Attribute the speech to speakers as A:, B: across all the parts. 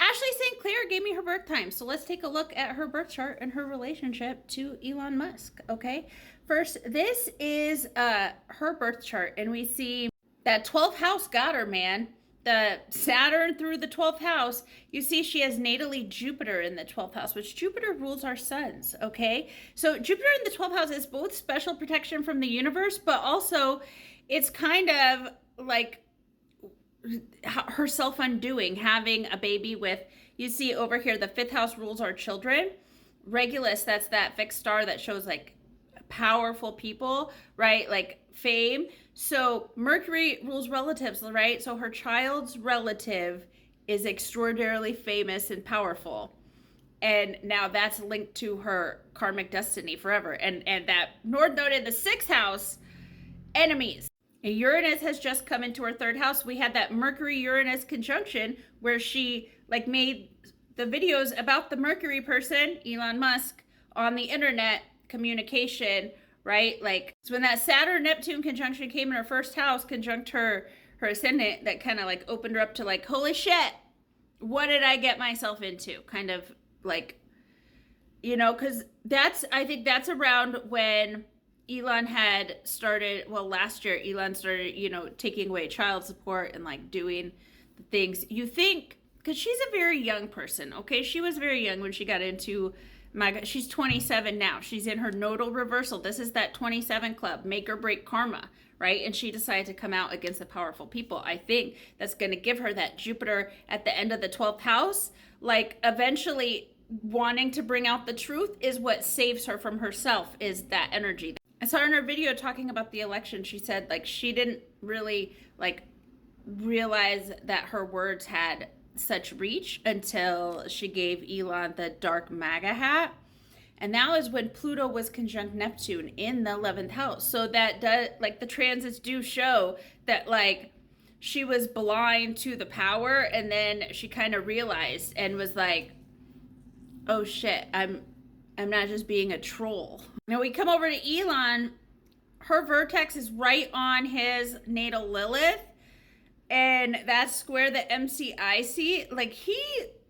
A: Ashley St. Clair gave me her birth time. So let's take a look at her birth chart and her relationship to Elon Musk. Okay. First, this is her birth chart, and we see that 12th house got her, man. The Saturn through the 12th house. You see she has natally Jupiter in the 12th house, which Jupiter rules our suns. Okay. So Jupiter in the 12th house is both special protection from the universe, but also it's kind of like her self-undoing, having a baby with, you see over here, the 5th house rules our children. Regulus, that's that fixed star that shows like powerful people, right? Like fame. So Mercury rules relatives, right? So her child's relative is extraordinarily famous and powerful. And now that's linked to her karmic destiny forever. And that North Node in the 6th house, enemies. And Uranus has just come into her 3rd house. We had that Mercury-Uranus conjunction where she like made the videos about the Mercury person, Elon Musk, on the internet communication, right? Like, so when that Saturn-Neptune conjunction came in her 1st house, conjunct her ascendant, that kind of like opened her up to like, holy shit, what did I get myself into? Kind of like, you know, because I think that's around when Elon had started, well, last year, Elon started, you know, taking away child support and like doing the things you think, because she's a very young person, okay? She was very young when she got into, she's 27 now. She's in her nodal reversal. This is that 27 club, make or break karma, right? And she decided to come out against the powerful people. I think that's going to give her that Jupiter at the end of the 12th house, like eventually wanting to bring out the truth is what saves her from herself, is that energy. I saw in her video talking about the election, she said like she didn't really like realize that her words had such reach until she gave Elon the dark MAGA hat. And that was when Pluto was conjunct Neptune in the 11th house. So that does, like, the transits do show that like she was blind to the power, and then she kind of realized and was like, oh shit, I'm not just being a troll. Now we come over to Elon. Her vertex is right on his natal Lilith, and that's square the MCIC. Like, he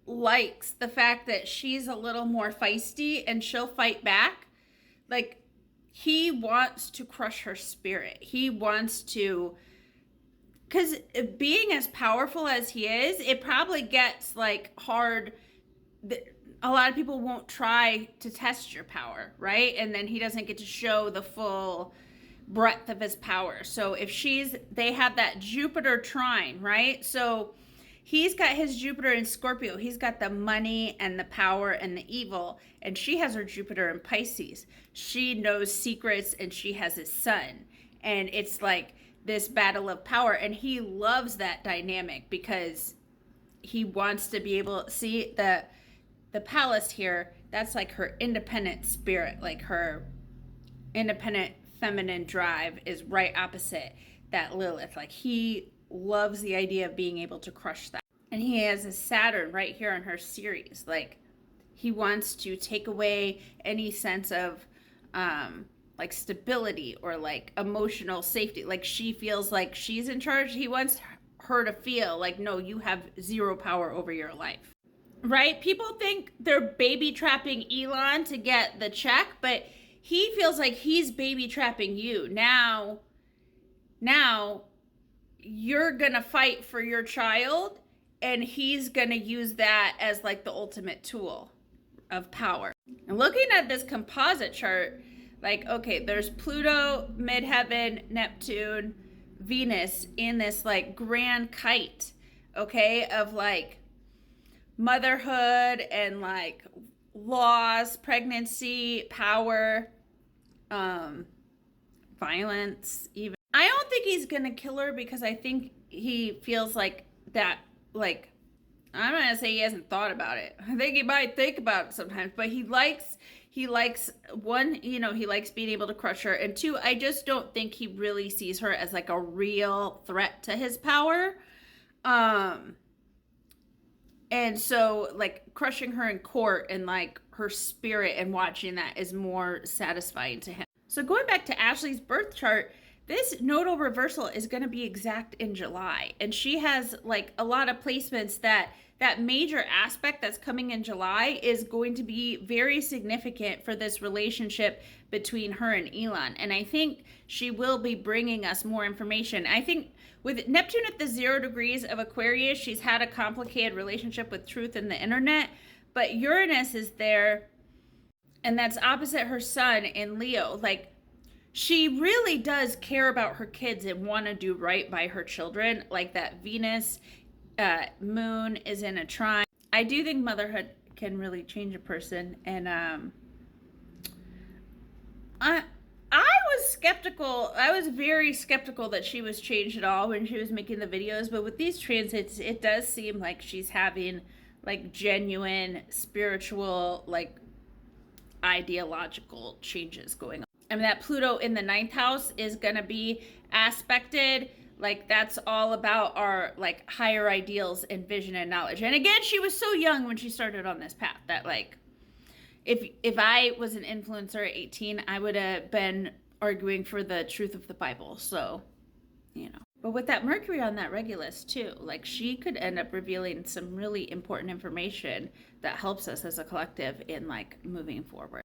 A: likes the fact that she's a little more feisty and she'll fight back. Like, he wants to crush her spirit. He wants to, because being as powerful as he is, it probably gets like hard. A lot of people won't try to test your power, right? And then he doesn't get to show the full breadth of his power. So if they have that Jupiter trine, right? So he's got his Jupiter in Scorpio. He's got the money and the power and the evil. And she has her Jupiter in Pisces. She knows secrets, and she has his sun. And it's like this battle of power. And he loves that dynamic because he wants to be able to see the palace here. That's like her independent spirit, like her independent feminine drive is right opposite that Lilith. Like, he loves the idea of being able to crush that. And he has a Saturn right here in her series. Like, he wants to take away any sense of like stability or like emotional safety. Like, she feels like she's in charge. He wants her to feel like, no, you have zero power over your life. Right? People think they're baby trapping Elon to get the check, but he feels like he's baby trapping you. Now you're going to fight for your child, and he's going to use that as like the ultimate tool of power. And looking at this composite chart, like, okay, there's Pluto, midheaven, Neptune, Venus in this like grand kite, okay, of like motherhood and like loss, pregnancy, power, violence, even. I don't think he's gonna kill her, because I think he feels like that, like, I'm not gonna say he hasn't thought about it. I think he might think about it sometimes, but he likes one, you know, he likes being able to crush her, and two, I just don't think he really sees her as like a real threat to his power. And so, like, crushing her in court and, like, her spirit and watching that is more satisfying to him. So going back to Ashley's birth chart, this nodal reversal is going to be exact in July. And she has like a lot of placements that major aspect that's coming in July is going to be very significant for this relationship between her and Elon. And I think she will be bringing us more information. I think with Neptune at the 0 degrees of Aquarius, she's had a complicated relationship with truth and the internet, but Uranus is there, and that's opposite her sun in Leo. Like, she really does care about her kids and want to do right by her children. Like, that Venus moon is in a trine. I do think motherhood can really change a person, and I was skeptical. I was very skeptical that she was changed at all when she was making the videos, but with these transits, it does seem like she's having like genuine spiritual, like ideological changes going on. I mean, that Pluto in the 9th house is going to be aspected. Like, that's all about our like higher ideals and vision and knowledge. And again, she was so young when she started on this path that like, if I was an influencer at 18, I would have been arguing for the truth of the Bible. So, you know. But with that Mercury on that Regulus too, like, she could end up revealing some really important information that helps us as a collective in like moving forward.